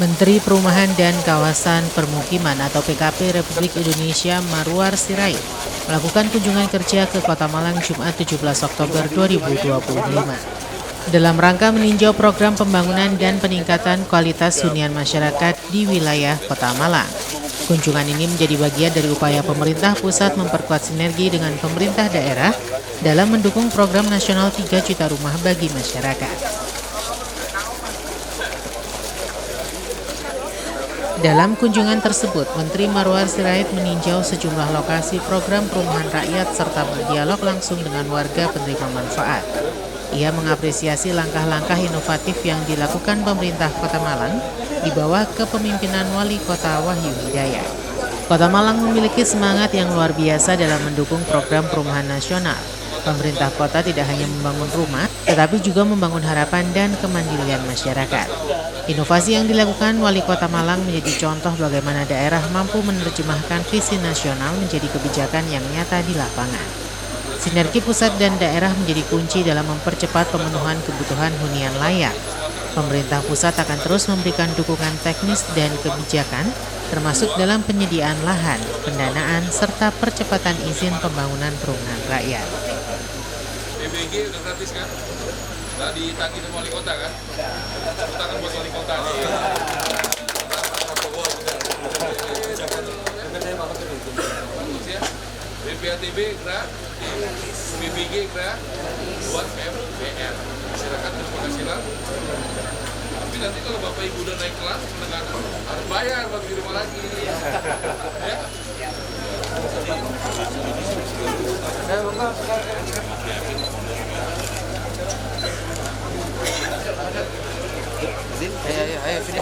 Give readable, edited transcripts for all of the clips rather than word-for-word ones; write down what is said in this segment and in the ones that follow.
Menteri Perumahan dan Kawasan Permukiman atau PKP Republik Indonesia Marwar Sirait melakukan kunjungan kerja ke Kota Malang Jumat 17 Oktober 2025. Dalam rangka meninjau program pembangunan dan peningkatan kualitas hunian masyarakat di wilayah Kota Malang. Kunjungan ini menjadi bagian dari upaya pemerintah pusat memperkuat sinergi dengan pemerintah daerah dalam mendukung program nasional 3 juta rumah bagi masyarakat. Dalam kunjungan tersebut, Menteri Marwar Sirait meninjau sejumlah lokasi program perumahan rakyat serta berdialog langsung dengan warga penerima manfaat. Ia mengapresiasi langkah-langkah inovatif yang dilakukan pemerintah Kota Malang di bawah kepemimpinan Wali Kota Wahyu Hidayat. Kota Malang memiliki semangat yang luar biasa dalam mendukung program perumahan nasional. Pemerintah kota tidak hanya membangun rumah, tetapi juga membangun harapan dan kemandirian masyarakat. Inovasi yang dilakukan Wali Kota Malang menjadi contoh bagaimana daerah mampu menerjemahkan visi nasional menjadi kebijakan yang nyata di lapangan. Sinergi pusat dan daerah menjadi kunci dalam mempercepat pemenuhan kebutuhan hunian layak. Pemerintah pusat akan terus memberikan dukungan teknis dan kebijakan, termasuk dalam penyediaan lahan, pendanaan, serta percepatan izin pembangunan perumahan rakyat. BBG udah gratis kan? Udah ditagih sama wali kota kan? Tangan buat wali kota nih. Bagus ya. BPATB gratis, BBG gratis, buat MPR. Masyarakat berpenghasilan. Tapi nanti kalau Bapak Ibu udah naik kelas, menengah harus bayar buat di rumah lagi. Ya? Ayo sini.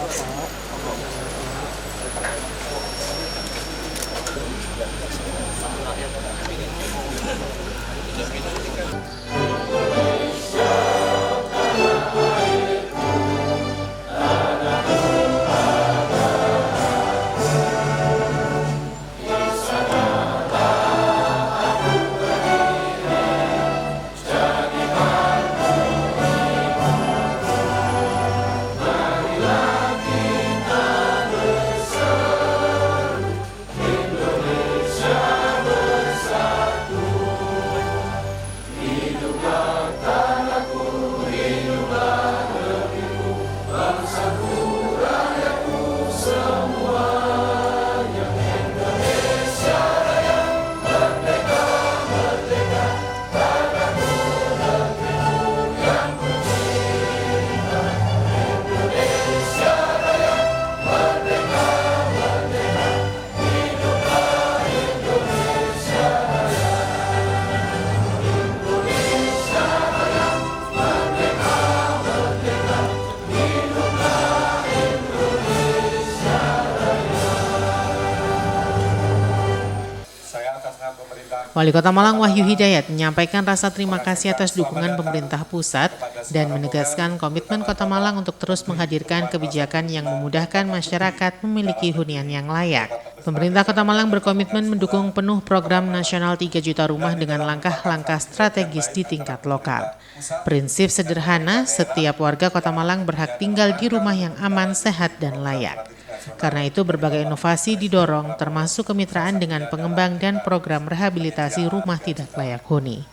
Wali Kota Malang Wahyu Hidayat menyampaikan rasa terima kasih atas dukungan pemerintah pusat dan menegaskan komitmen Kota Malang untuk terus menghadirkan kebijakan yang memudahkan masyarakat memiliki hunian yang layak. Pemerintah Kota Malang berkomitmen mendukung penuh program nasional 3 juta rumah dengan langkah-langkah strategis di tingkat lokal. Prinsip sederhana, setiap warga Kota Malang berhak tinggal di rumah yang aman, sehat, dan layak. Karena itu berbagai inovasi didorong termasuk kemitraan dengan pengembang dan program rehabilitasi rumah tidak layak huni.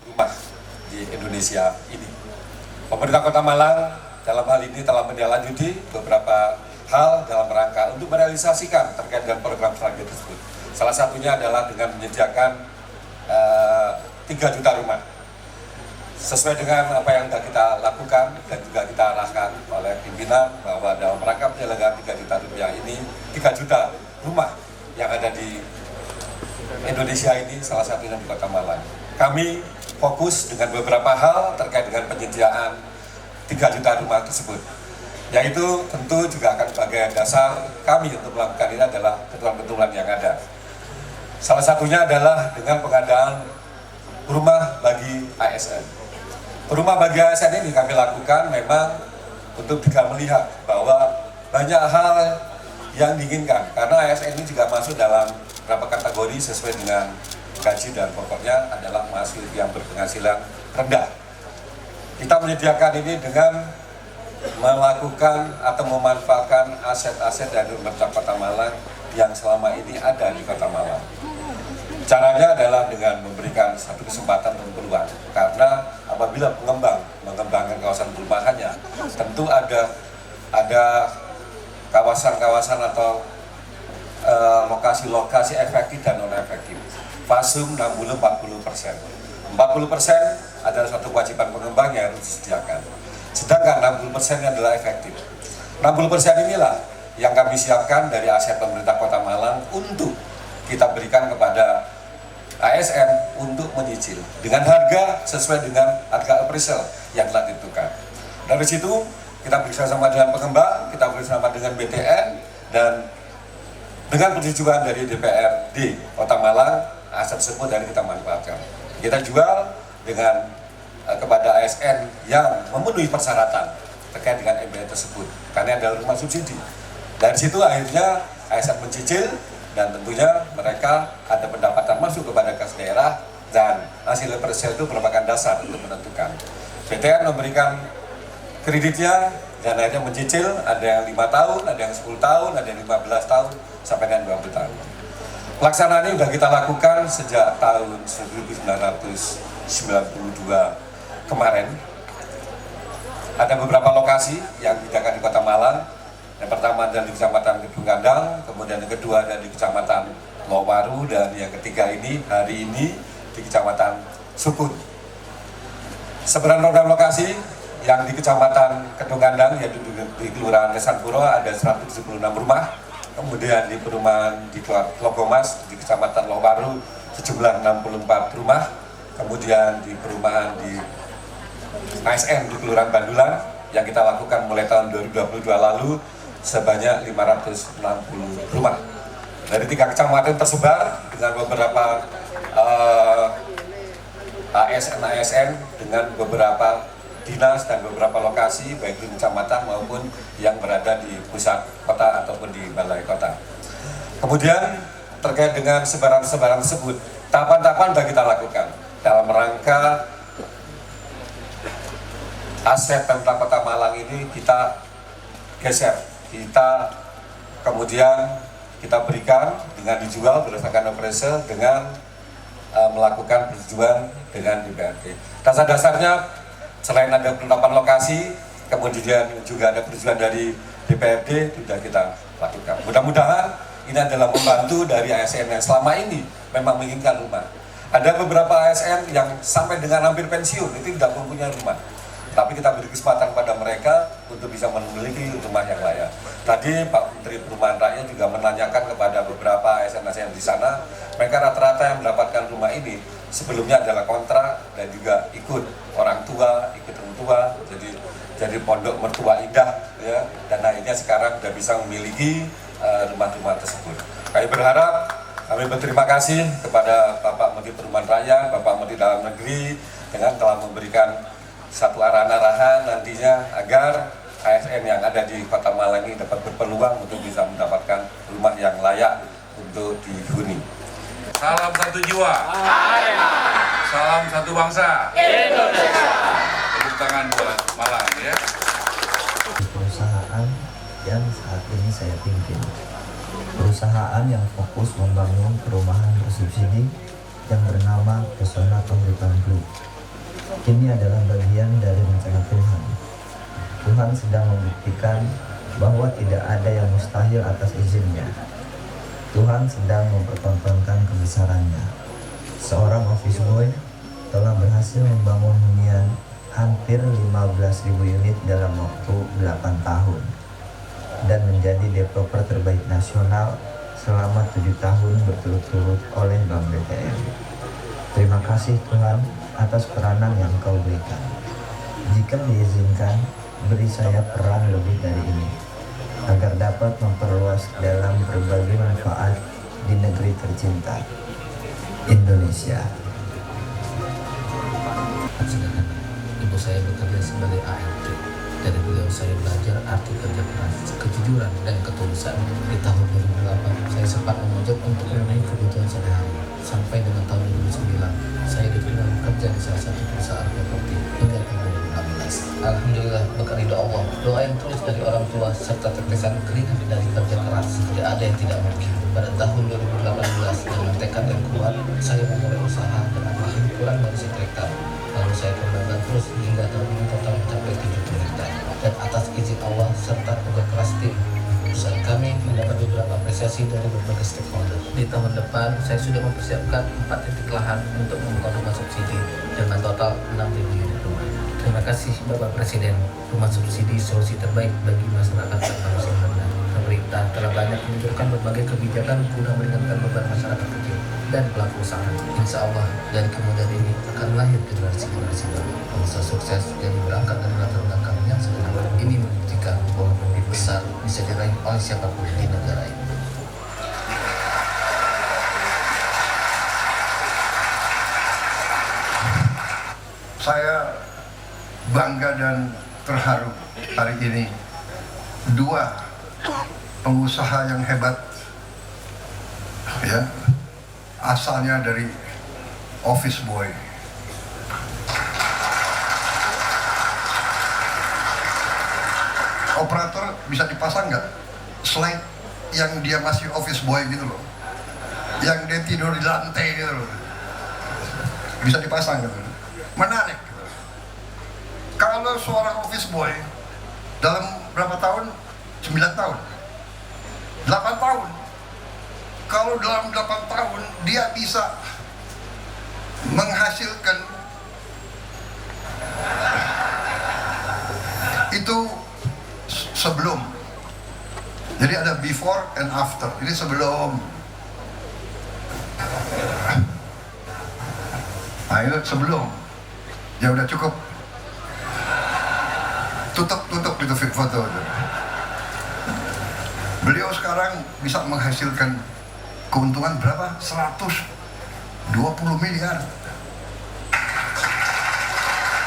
Di Indonesia ini, pemerintah Kota Malang dalam hal ini telah menindaklanjuti beberapa hal dalam rangka untuk merealisasikan terkait dengan program strategis tersebut. Salah satunya adalah dengan menyediakan 3 juta rumah. Sesuai dengan apa yang sudah kita lakukan dan juga kita arahkan oleh pimpinan bahwa dalam rangka penyelenggaraan 3 juta rupiah ini, 3 juta rumah yang ada di Indonesia ini, salah satunya di Kota Malang. Kami fokus dengan beberapa hal terkait dengan penyediaan 3 juta rumah tersebut, yaitu tentu juga akan sebagai dasar kami untuk melakukan ini adalah ketentuan-ketentuan yang ada. Salah satunya adalah dengan pengadaan rumah bagi ASN. Rumah bagi ASN ini kami lakukan memang untuk juga melihat bahwa banyak hal yang diinginkan, karena ASN ini juga masuk dalam beberapa kategori sesuai dengan gaji dan pokoknya adalah mahasiswa yang berpenghasilan rendah. Kita menyediakan ini dengan melakukan atau memanfaatkan aset-aset dari pemerintah Kota Malang yang selama ini ada di Kota Malang. Caranya adalah dengan memberikan satu kesempatan dan peluang, karena apabila pengembang mengembangkan kawasan perumahannya, tentu ada kawasan-kawasan atau lokasi-lokasi efektif dan non efektif. Fasum 60-40%. 40% adalah satu kewajiban pengembang yang harus disediakan. Sedangkan 60% adalah efektif. 60% inilah yang kami siapkan dari aset pemerintah Kota Malang untuk kita berikan kepada ASN untuk menyicil dengan harga sesuai dengan harga appraisal yang telah ditentukan. Dari situ kita bersama dengan pengembang, kita bersama dengan BTN, dan dengan persetujuan dari DPRD Kota Malang, aset tersebut dari kita manfaatkan. Kita jual dengan kepada ASN yang memenuhi persyaratan terkait dengan MBN tersebut, karena adalah rumah subsidi. Dari situ akhirnya ASN mencicil, dan tentunya mereka ada pendapatan masuk kepada kas daerah, dan hasil appraisal itu merupakan dasar untuk menentukan. BTN memberikan kreditnya dan akhirnya mencicil, ada yang 5 tahun, ada yang 10 tahun, ada yang 15 tahun, sampai dengan 20 tahun. Pelaksanaan ini sudah kita lakukan sejak tahun 1992 kemarin. Ada beberapa lokasi yang diadakan di Kota Malang. Yang pertama adalah di Kecamatan Gedung Kandang, kemudian yang kedua ada di Kecamatan Lowaru, dan yang ketiga ini hari ini di Kecamatan Sukun. Sebenarnya program lokasi yang di Kecamatan Gedung Kandang, yaitu di Kelurahan Kesanpuro, ada 176 rumah. Kemudian di perumahan di Logomas di Kecamatan Lowaru sejumlah 64 rumah. Kemudian di perumahan di ASN di Kelurahan Bandulan yang kita lakukan mulai tahun 2022 lalu sebanyak 560 rumah. Dari 3 kecamatan tersebar dengan beberapa ASN dengan beberapa dinas dan beberapa lokasi baik di kecamatan maupun yang berada di pusat kota ataupun di balai kota. Kemudian terkait dengan sebaran-sebaran tersebut, tahapan-tahapan sudah kita lakukan dalam rangka aset Pemda Kota Malang ini kita geser, kita kemudian kita berikan dengan dijual berdasarkan appraisal dengan melakukan persetujuan dengan DPRD. Dasar-dasarnya selain ada penetapan lokasi, kemudian juga ada persetujuan dari DPRD sudah kita lakukan. Mudah-mudahan ini adalah membantu dari ASN yang selama ini memang menginginkan rumah. Ada beberapa ASN yang sampai dengan hampir pensiun itu tidak mempunyai rumah. Tapi kita beri kesempatan pada mereka untuk bisa memiliki rumah yang layak. Tadi Pak Menteri Perumahan Rakyat juga menanyakan kepada beberapa ASN-ASN di sana, mereka rata-rata yang mendapatkan rumah ini sebelumnya adalah kontrak dan juga ikut orang tua, ikut orang tua, jadi pondok mertua indah, ya. Dan akhirnya sekarang sudah bisa memiliki rumah-rumah tersebut. Kami berharap, kami berterima kasih kepada Bapak Menteri Perumahan Rakyat, Bapak Menteri Dalam Negeri dengan telah memberikan satu arahan-arahan nantinya agar ASN yang ada di Kota Malang ini dapat berpeluang untuk bisa mendapatkan rumah yang layak untuk dihuni. Salam satu jiwa. Salam satu bangsa. Indonesia. Tepuk tangan buat Malang ya. Perusahaan yang saat ini saya pimpin. Perusahaan yang fokus membangun perumahan bersubsidi yang bernama Pesona Pemuritan Group. Ini adalah bagian dari rencana Tuhan. Tuhan sedang membuktikan bahwa tidak ada yang mustahil atas izinnya. Tuhan sedang mempertontonkan kebesarannya. Seorang office boy telah berhasil membangun hunian hampir 15.000 unit dalam waktu 8 tahun dan menjadi developer terbaik nasional selama 7 tahun berturut-turut oleh Bank BTN. Terima kasih Tuhan atas peranan yang Kau berikan. Jika diizinkan, beri saya peran lebih dari ini, agar dapat memperluas dalam berbagai manfaat di negeri tercinta, Indonesia. Ibu saya bekerja sebagai ART. Dari beliau saya belajar arti kerja keras, kejujuran, dan ketulusan. Di tahun 2008, saya sempat memojok untuk memenuhi kebutuhan sehari-hari. Sampai dengan tahun 2009, saya dipindah bekerja di salah satu perusahaan properti hingga tahun 2016. Alhamdulillah berkat ridho Allah, doa yang tulus dari orang tua serta tetesan keringat dari kerja keras tidak ada yang tidak mungkin. Pada tahun 2018 dengan tekad yang kuat, saya memulai usaha dengan lahan kurang dari 1 hektar. Lalu saya kembangkan terus hingga tahun ini total mencapai 70 hektar. Dan atas izin Allah serta kerja keras tim, usaha kami mendapat beberapa apresiasi dari berbagai stakeholder. Di tahun depan, saya sudah mempersiapkan 4 titik lahan untuk membuka rumah subsidi dengan total 6.000 unit rumah. Terima kasih Bapak Presiden, rumah subsidi solusi terbaik bagi masyarakat dan bangsa rendah. Pemerintah telah banyak menunjukkan berbagai kebijakan guna meringankan beban masyarakat kecil dan pelaku usaha. Insya Allah dari kemudahan ini akan lahir generasi-generasi baru. Bangsa sukses jadi berangkat dari latar belakang yang sederhana. Ini membuktikan bahwa mimpi besar bisa diraih oleh siapapun di negara ini. Saya bangga dan terharu hari ini 2 pengusaha yang hebat, ya, asalnya dari office boy. Operator bisa dipasang nggak slide yang dia masih office boy gitu loh, yang dia tidur di lantai gitu loh, bisa dipasang gitu. Menarik. Kalau seorang office boy dalam berapa tahun? 9 tahun, 8 tahun. Kalau dalam 8 tahun dia bisa menghasilkan itu sebelum. Jadi ada before and after. Ini sebelum. Nah itu sebelum. Ya udah cukup. Tutup itu foto. Beliau sekarang bisa menghasilkan keuntungan berapa? 120 miliar.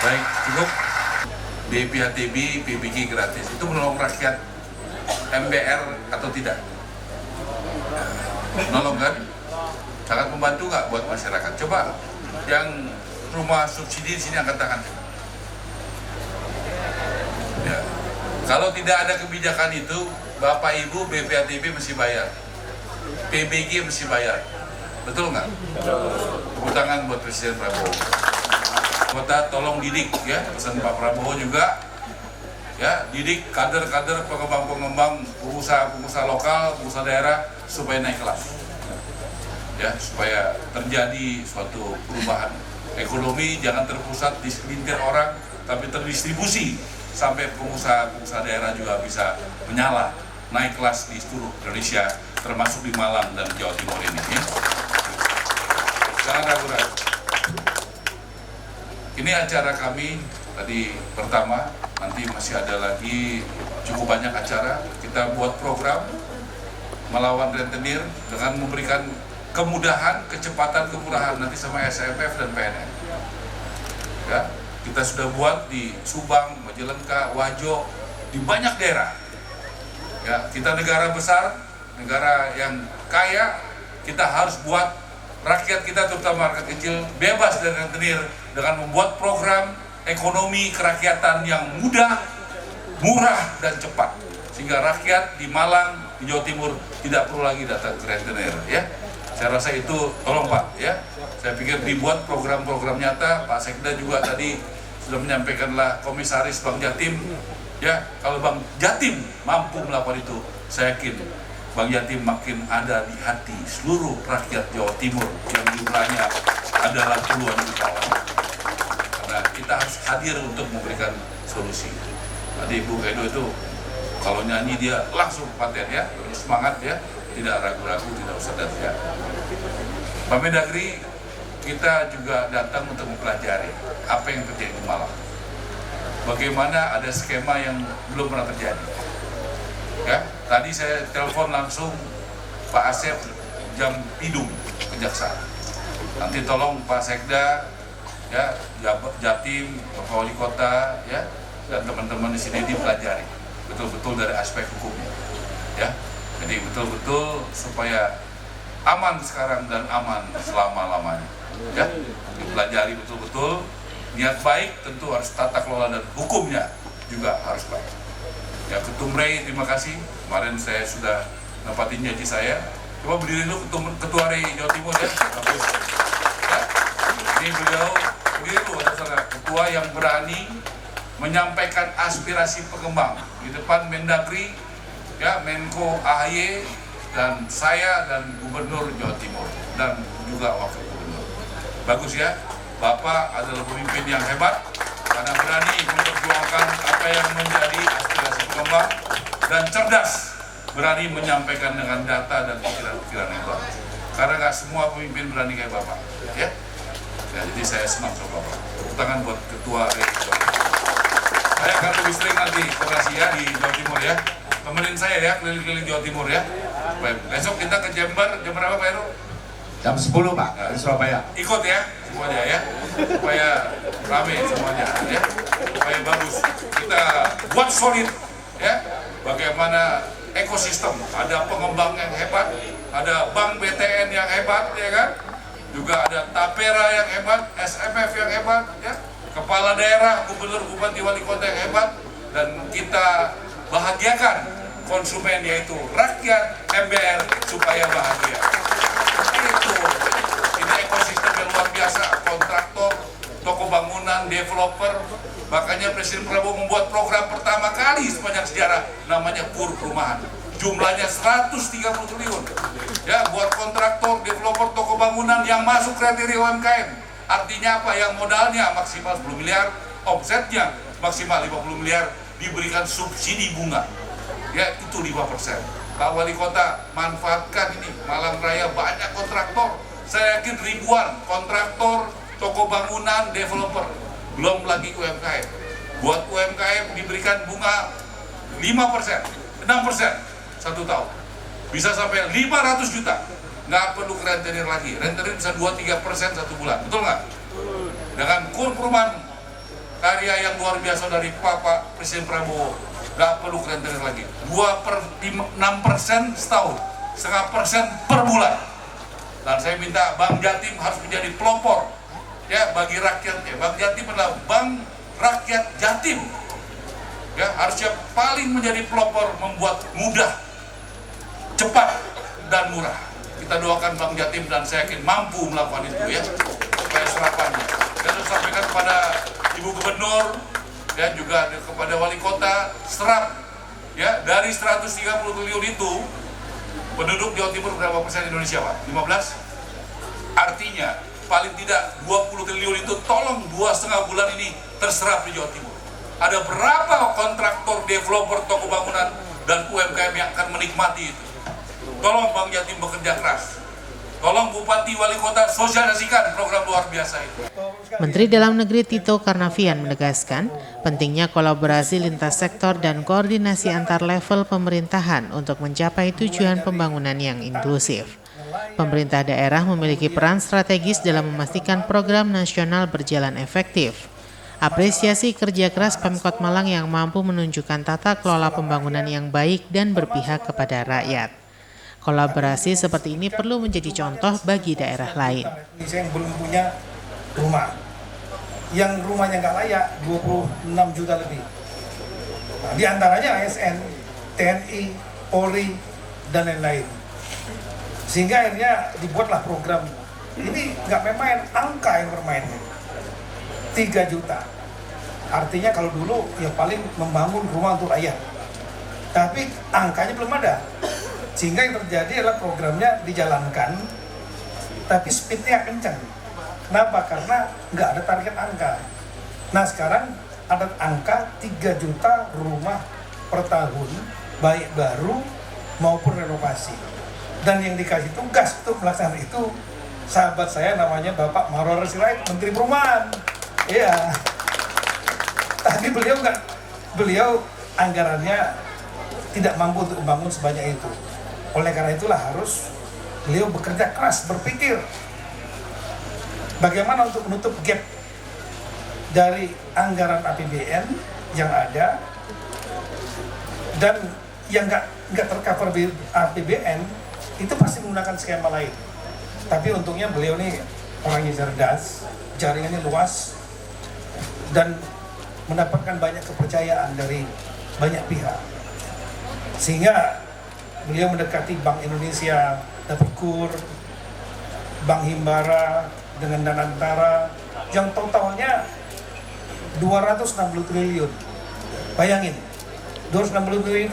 Baik, cukup. BPHTB, PBG gratis. Itu menolong rakyat MBR atau tidak? Menolong kan? Sangat membantu nggak buat masyarakat? Coba yang rumah subsidi di sini angkat tangan. Ya. Kalau tidak ada kebijakan itu, Bapak Ibu BPHTB mesti bayar, PBG mesti bayar, betul nggak? Tepuk tangan buat Presiden Prabowo. Kota tolong didik ya, pesan Pak Prabowo juga, ya didik kader-kader pengembang-pengembang, pengusaha-pengusaha lokal, pengusaha daerah supaya naik kelas, ya supaya terjadi suatu perubahan ekonomi, jangan terpusat di segelintir orang, tapi terdistribusi sampai pengusaha-pengusaha daerah juga bisa menyala, naik kelas di seluruh Indonesia, termasuk di Malang dan Jawa Timur ini. Ya. Jangan ragu-ragu. Ini acara kami tadi pertama, nanti masih ada lagi cukup banyak acara. Kita buat program melawan rentenir dengan memberikan kemudahan, kecepatan, kemurahan nanti sama SMF dan PNM. Ya. Kita sudah buat di Subang, Majalengka, Wajo, di banyak daerah. Ya, kita negara besar, negara yang kaya, kita harus buat rakyat kita, terutama rakyat kecil, bebas dari rentenir dengan membuat program ekonomi kerakyatan yang mudah, murah, dan cepat. Sehingga rakyat di Malang, di Jawa Timur tidak perlu lagi datang ke rentenir. Ya. Saya rasa itu, tolong Pak, ya. Saya pikir dibuat program-program nyata. Pak Sekda juga tadi sudah menyampaikanlah komisaris Bank Jatim, ya kalau Bank Jatim mampu melakukan itu, saya yakin Bank Jatim makin ada di hati seluruh rakyat Jawa Timur yang jumlahnya adalah puluhan juta orang. Karena kita harus hadir untuk memberikan solusi. Tadi Bu Edo itu kalau nyanyi dia langsung paten ya, terus semangat ya, tidak ragu-ragu, tidak usah datang ya. Pak Mendagri, kita juga datang untuk mempelajari apa yang terjadi di Malang. Bagaimana ada skema yang belum pernah terjadi. Ya, tadi saya telepon langsung Pak Asep jam Pidum Kejaksaan. Nanti tolong Pak Sekda, ya Jatim, Bapak Wali Kota, ya dan teman-teman di sini dipelajari betul-betul dari aspek hukumnya. Ya, jadi betul-betul supaya aman sekarang dan aman selama-lamanya. Ya, dipelajari betul-betul, niat baik tentu harus tata kelola dan hukumnya juga harus baik. Ya Ketum Rey, terima kasih. Kemarin saya sudah nempatin janji saya. Coba berdiri dulu Ketua Rey Jawa Timur ya. Bagus. Ya. Ini beliau berdiri dulu, ketua yang berani menyampaikan aspirasi pengembang di depan Mendagri, ya Menko AHY, dan saya dan Gubernur Jawa Timur dan juga Wakil Gubernur. Bagus ya, Bapak adalah pemimpin yang hebat karena berani memperjuangkan apa yang menjadi aspirasi pengembang dan cerdas, berani menyampaikan dengan data dan pikiran-pikiran yang bagus. Karena nggak semua pemimpin berani kayak Bapak, ya. Jadi saya senang sama Bapak. Tepuk tangan buat Ketua Rey. Saya akan lebih sering nanti koordinasi ya di Jawa Timur ya. Temenin saya ya keliling-keliling Jawa Timur ya. Baik. Besok kita ke Jember, jam berapa Pak Heru? Jam 10 Pak, di Surabaya. Ikut ya semuanya ya, supaya rame semuanya ya, supaya bagus. Kita buat solid ya, bagaimana ekosistem, ada pengembang yang hebat, ada bank BTN yang hebat ya kan, juga ada Tapera yang hebat, SMF yang hebat ya, kepala daerah, gubernur, bupati, wali kota yang hebat, dan kita bahagiakan konsumen yaitu rakyat MBR supaya bahagia. Itu ini ekosistem yang luar biasa, kontraktor, toko bangunan, developer. Makanya Presiden Prabowo membuat program pertama kali sepanjang sejarah namanya KUR Perumahan, jumlahnya 130 triliun ya, buat kontraktor, developer, toko bangunan yang masuk kriteria UMKM. Artinya apa? Yang modalnya maksimal 10 miliar, omsetnya maksimal 50 miliar, diberikan subsidi bunga ya, itu 5%. Pak Wali Kota, manfaatkan ini. Malang Raya banyak kontraktor, saya yakin ribuan kontraktor, toko bangunan, developer, belum lagi UMKM. Buat UMKM diberikan bunga 5%, 6% 1 tahun, bisa sampai 500 juta, nggak perlu rentenir lagi. Rentenir bisa 2-3% 1 bulan, betul nggak? Dengan KUR Perumahan, karya yang luar biasa dari Bapak Presiden Prabowo, nggak perlu rentenir lagi. 2/6% setahun, 0,5% per bulan. Dan saya minta Bank Jatim harus menjadi pelopor ya bagi rakyatnya. Bank Jatim adalah Bank Rakyat Jatim ya, harusnya paling menjadi pelopor, membuat mudah, cepat, dan murah. Kita doakan Bank Jatim dan saya yakin mampu melakukan itu ya, supaya serapannya. Dan saya sampaikan kepada Ibu Gubernur dan juga kepada Wali Kota, serap ya, dari 130 triliun itu penduduk Jawa Timur berapa persen Indonesia Pak? 15? Artinya paling tidak 20 triliun itu tolong 2,5 bulan ini terserap di Jawa Timur. Ada berapa kontraktor, developer, toko bangunan, dan UMKM yang akan menikmati itu? Tolong Bank Jatim bekerja keras. Tolong Bupati, Wali Kota sosialisasikan program luar biasa itu. Menteri Dalam Negeri Tito Karnavian menegaskan pentingnya kolaborasi lintas sektor dan koordinasi antar level pemerintahan untuk mencapai tujuan pembangunan yang inklusif. Pemerintah daerah memiliki peran strategis dalam memastikan program nasional berjalan efektif. Apresiasi kerja keras Pemkot Malang yang mampu menunjukkan tata kelola pembangunan yang baik dan berpihak kepada rakyat. Kolaborasi seperti ini perlu menjadi contoh bagi daerah lain. Indonesia yang belum punya rumah, yang rumahnya nggak layak 26 juta lebih. Nah, di antaranya ASN, TNI, Polri, dan lain-lain. Sehingga akhirnya dibuatlah program. Ini nggak main-main, angka yang bermain. 3 juta. Artinya kalau dulu ya paling membangun rumah untuk rakyat. Tapi angkanya belum ada. Sehingga yang terjadi adalah programnya dijalankan, tapi speednya kencang. Kenapa? Karena nggak ada target angka. Nah sekarang ada angka 3 juta rumah per tahun, baik baru maupun renovasi. Dan yang dikasih tugas untuk melaksanakan itu, sahabat saya namanya Bapak Marwar Sirait, Menteri Perumahan. Iya. Tapi beliau anggarannya tidak mampu untuk membangun sebanyak itu. Oleh karena itulah harus beliau bekerja keras, berpikir bagaimana untuk menutup gap dari anggaran APBN yang ada dan yang nggak tercover di APBN itu pasti menggunakan skema lain. Tapi untungnya beliau nih orangnya cerdas, jaringannya luas, dan mendapatkan banyak kepercayaan dari banyak pihak, sehingga beliau mendekati Bank Indonesia, dapat KUR, Bank Himbara dengan Danantara yang totalnya 260 triliun. Bayangin, 260 triliun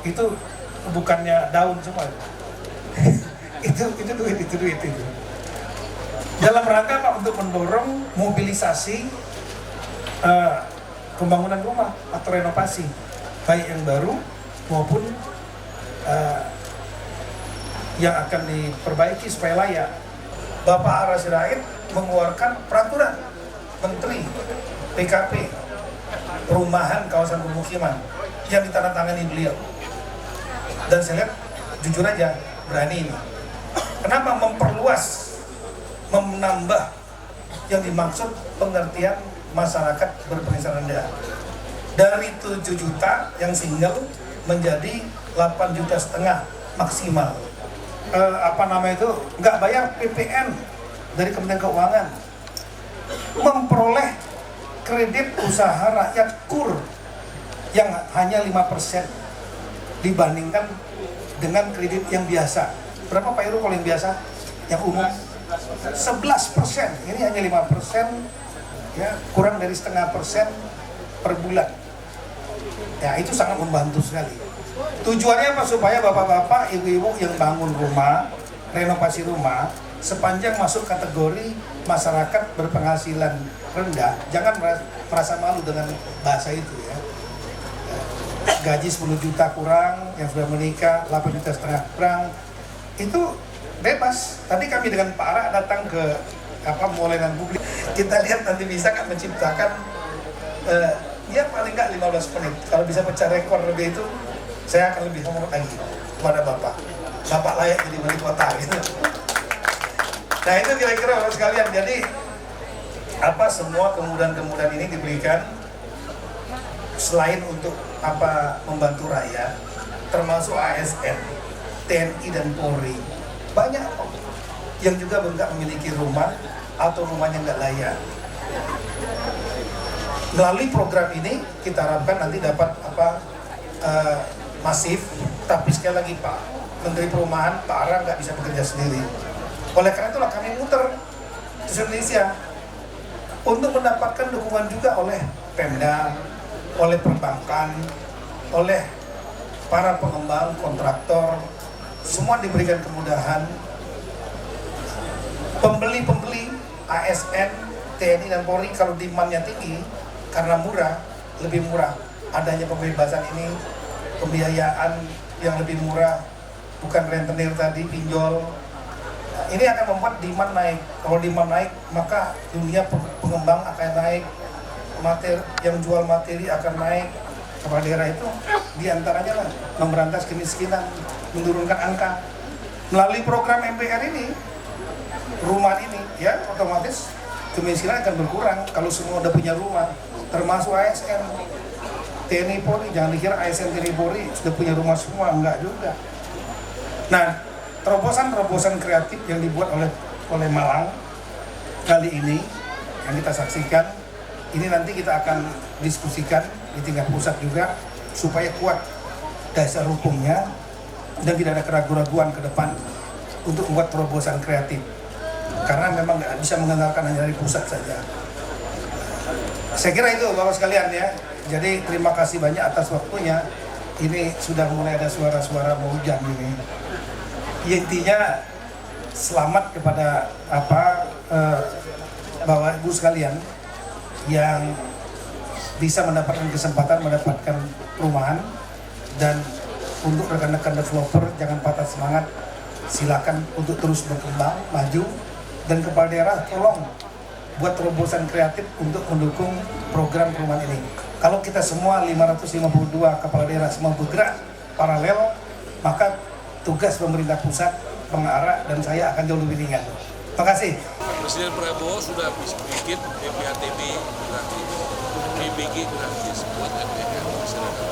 itu bukannya daun semua. itu duit. Dalam rangka apa? Untuk mendorong mobilisasi pembangunan rumah atau renovasi, baik yang baru maupun yang akan diperbaiki supaya layak. Bapak Ara Sirait mengeluarkan peraturan Menteri PKP Perumahan Kawasan Pemukiman yang ditandatangani beliau. Dan saya lihat jujur aja berani ini. Kenapa memperluas, menambah yang dimaksud pengertian masyarakat berpenghasilan rendah dari 7 juta yang single menjadi 8,5 juta maksimal. Nggak bayar PPN dari Kementerian Keuangan, memperoleh kredit usaha rakyat KUR yang hanya 5% dibandingkan dengan kredit yang biasa. Berapa Pak Heru kalau yang biasa? Yang umum 11%, ini hanya 5%, ya, kurang dari 0,5% per bulan. Ya, itu sangat membantu sekali. Tujuannya apa? Supaya bapak-bapak, ibu-ibu yang bangun rumah, renovasi rumah, sepanjang masuk kategori masyarakat berpenghasilan rendah, jangan merasa malu dengan bahasa itu, ya. Gaji 10 juta kurang, yang sudah menikah 8,5 juta kurang, itu bebas. Tadi kami dengan Pak Ara datang ke mulaian publik. Kita lihat nanti bisa kan menciptakan ya paling nggak 15 menit. Kalau bisa pecah rekor lebih itu, saya akan lebih ngomong lagi kepada Bapak. Bapak layak jadi wali kota gitu. Nah itu kira-kira Bapak sekalian. Jadi semua kemudahan-kemudahan ini diberikan selain untuk membantu rakyat, termasuk ASN, TNI dan Polri. Banyak yang juga nggak memiliki rumah atau rumahnya nggak layak. Melalui program ini kita harapkan nanti dapat masif. Tapi sekali lagi Pak Menteri Perumahan, Pak Ara nggak bisa bekerja sendiri. Oleh karena itulah kami muter di Indonesia untuk mendapatkan dukungan juga oleh Pemda, oleh perbankan, oleh para pengembang, kontraktor, semua diberikan kemudahan. Pembeli-pembeli ASN, TNI dan Polri kalau demand-nya tinggi karena murah, lebih murah. Adanya pembebasan ini, pembiayaan yang lebih murah, bukan rentenir tadi, pinjol. Ini akan membuat demand naik. Kalau demand naik, maka dunia pengembang akan naik, yang jual materi akan naik. Kepala daerah itu diantaranya lah memberantas kemiskinan, menurunkan angka. Melalui program MPR ini, rumah ini, ya otomatis kemiskinan akan berkurang kalau semua udah punya rumah, termasuk ASN, TNI Polri. Jangan dikira ASN TNI Polri sudah punya rumah semua, enggak juga. Nah, terobosan-terobosan kreatif yang dibuat oleh Malang kali ini yang kita saksikan, ini nanti kita akan diskusikan di tingkat pusat juga supaya kuat dasar hukumnya dan tidak ada keraguan-keraguan ke depan untuk membuat terobosan kreatif. Karena memang nggak bisa mengandalkan hanya dari pusat saja. Saya kira itu Bapak sekalian ya. Jadi terima kasih banyak atas waktunya. Ini sudah mulai ada suara-suara mau hujan ini. Intinya selamat kepada Bapak Ibu sekalian yang bisa mendapatkan kesempatan mendapatkan perumahan. Dan untuk rekan-rekan developer jangan patah semangat, silakan untuk terus berkembang, maju. Dan kepala daerah tolong buat terobosan kreatif untuk mendukung program perumahan ini. Kalau kita semua 552 kepala daerah semua bergerak paralel, maka tugas pemerintah pusat, pengarah dan saya akan jauh lebih ringan. Terima kasih. Presiden Prabowo sudah bikin BPATB gratis, BBG gratis buat MPR masyarakat.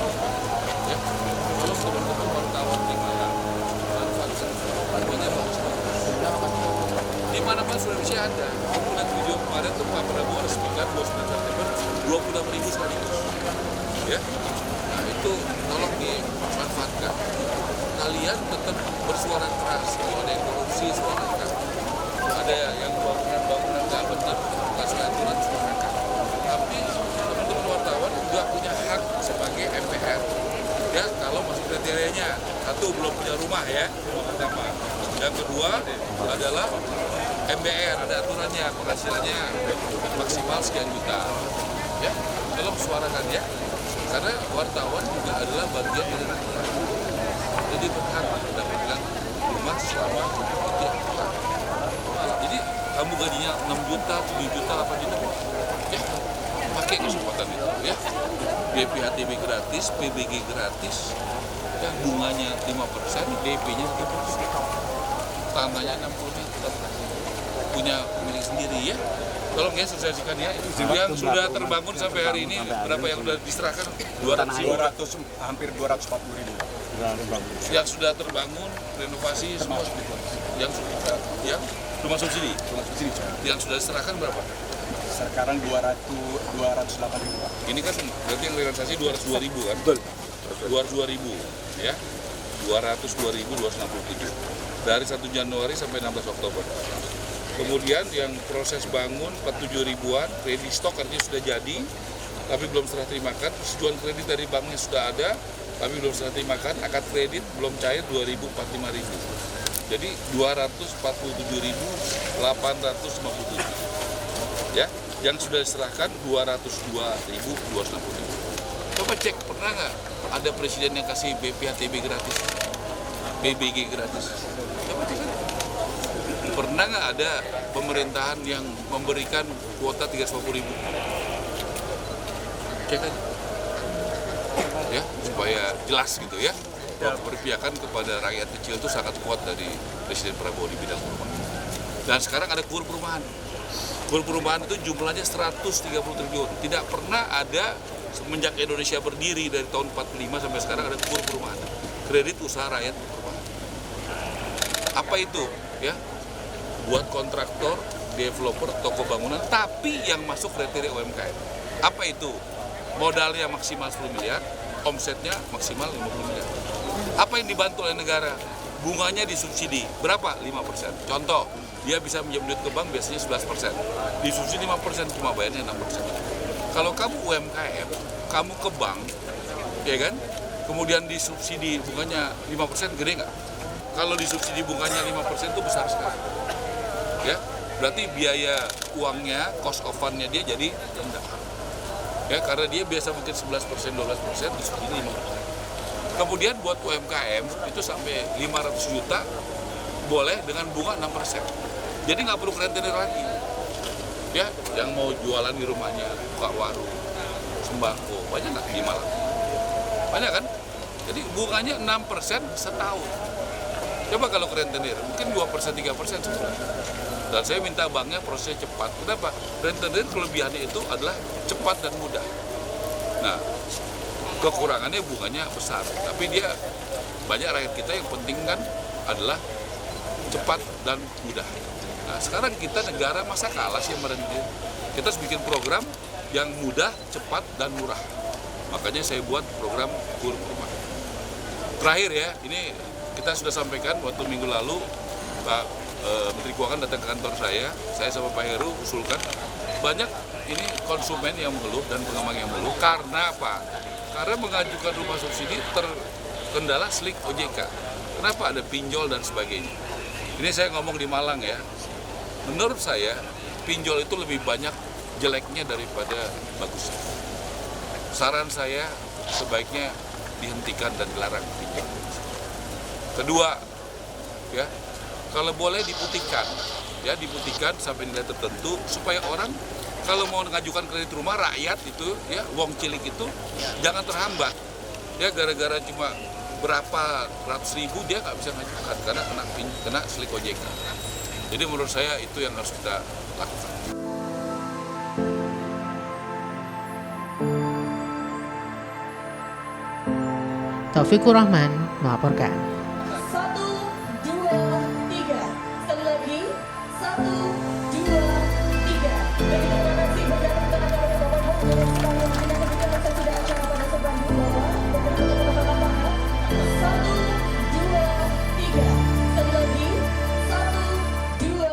Ya, kalau teman-teman wartawan di Malang, manfaatkan, bantuannya bagus banget. Di mana-mana sudah bisa ada. Bulan 7 kemarin tuh Pak Prabowo resmikan 29 September 26.100. Ya, nah itu tolong dimanfaatkan. Kalian tetap bersuara keras. Kalau ada yang korupsi, suarakan. Ada yang bangunan nggak benar, nggak sesuai aturan, suarakan. Tapi teman-teman wartawan juga punya hak sebagai MPR. Ya, kalau masuk kriterianya. Satu, belum punya rumah ya, rumah pertama. Yang kedua adalah MBR, ada aturannya, penghasilannya maksimal sekian juta. Ya, tolong suarakan ya. Karena wartawan juga adalah bagian dari rakyat. Jadi berhak mendapatkan rumah selama itu aturan. Jadi kamu gajinya 6 juta, 7 juta, 8 juta, ya pakai kesempatan itu ya. BPHTB gratis, PBG gratis, ya bunganya 5%, DP-nya 3%. Tanahnya 60 meter, punya milik sendiri ya. Tolong ya sosialisasikan ya. Yang sudah terbangun sampai hari ini berapa yang sudah diserahkan? 200, hampir 240 ribu. Yang sudah terbangun, renovasi semua. Yang sudah, ya rumah subsidi. Yang sudah diserahkan berapa? Sekarang 208 ribu. Ini kan berarti yang realisasi 202 ribu kan? Betul. 202 ribu ya. 202.267 dari 1 Januari sampai 16 Oktober. Kemudian yang proses bangun 47 ribuan, kredit stok artinya sudah jadi, tapi belum serah terimakan. Persetujuan kredit dari banknya sudah ada, tapi belum serah terimakan. Akad kredit belum cair 2.045 ribu. Jadi 247.857. Ya, yang sudah diserahkan 202.260. Coba cek, pernah nggak ada presiden yang kasih BPHTB gratis, BBG gratis? Coba cek. Pernah nggak ada pemerintahan yang memberikan kuota 350.000? Cek aja. Ya, supaya jelas gitu ya. Perpihakan kepada rakyat kecil itu sangat kuat dari Presiden Prabowo di bidang perumahan. Dan sekarang ada KUR perumahan. KUR perumahan itu jumlahnya 130 triliun. Tidak pernah ada semenjak Indonesia berdiri dari tahun 45 sampai sekarang ada KUR perumahan. Kredit usaha rakyat perumahan. Apa itu? Ya, buat kontraktor, developer, toko bangunan, tapi yang masuk kriteria UMKM. Apa itu? Modalnya maksimal 10 miliar, omsetnya maksimal 50 miliar. Apa yang dibantu oleh negara? Bunganya disubsidi. Berapa? 5%. Contoh, dia bisa minjem duit ke bank biasanya 11%. Disubsidi 5%, cuma bayarnya 6%. Kalau kamu UMKM, kamu ke bank, ya kan? Kemudian disubsidi bunganya 5%, gede nggak? Kalau disubsidi bunganya 5% itu besar sekali. Ya, berarti biaya uangnya, cost of fund-nya dia jadi rendah. Ya, karena dia biasa mungkin 11%, 12%, disubsidi 5%. Kemudian buat UMKM itu sampai 500 juta boleh dengan bunga 6%. Jadi nggak perlu kriteria lagi. Ya, yang mau jualan di rumahnya, buka warung, sembako, banyak nggak di Malang? Banyak kan? Jadi bunganya 6% setahun. Coba kalau rentenir, mungkin 2%, 3% sebulan. Dan saya minta banknya prosesnya cepat. Kenapa? Rentenir kelebihannya itu adalah cepat dan mudah. Nah, kekurangannya bunganya besar. Tapi dia banyak rakyat kita yang penting kan adalah cepat dan mudah. Nah, sekarang kita negara masa kalah sih yang merentenir. Kita harus bikin program yang mudah, cepat, dan murah. Makanya saya buat program KUR perumahan. Terakhir ya, ini kita sudah sampaikan waktu minggu lalu Pak Menteri Keuangan datang ke kantor saya sama Pak Heru usulkan banyak ini konsumen yang mengeluh dan pengembang yang mengeluh karena apa? Karena mengajukan rumah subsidi terkendala slik OJK. Kenapa? Ada pinjol dan sebagainya. Ini saya ngomong di Malang ya. Menurut saya pinjol itu lebih banyak jeleknya daripada bagusnya. Saran saya sebaiknya dihentikan dan dilarang pinjol. Kedua, ya, kalau boleh diputihkan, ya diputihkan sampai nilai tertentu supaya orang kalau mau mengajukan kredit rumah rakyat itu, ya wong cilik itu jangan terhambat, ya gara-gara cuma berapa ratus ribu dia nggak bisa mengajukan karena kena slik OJK. Jadi menurut saya itu yang harus kita lakukan. Taufikur Rahman melaporkan.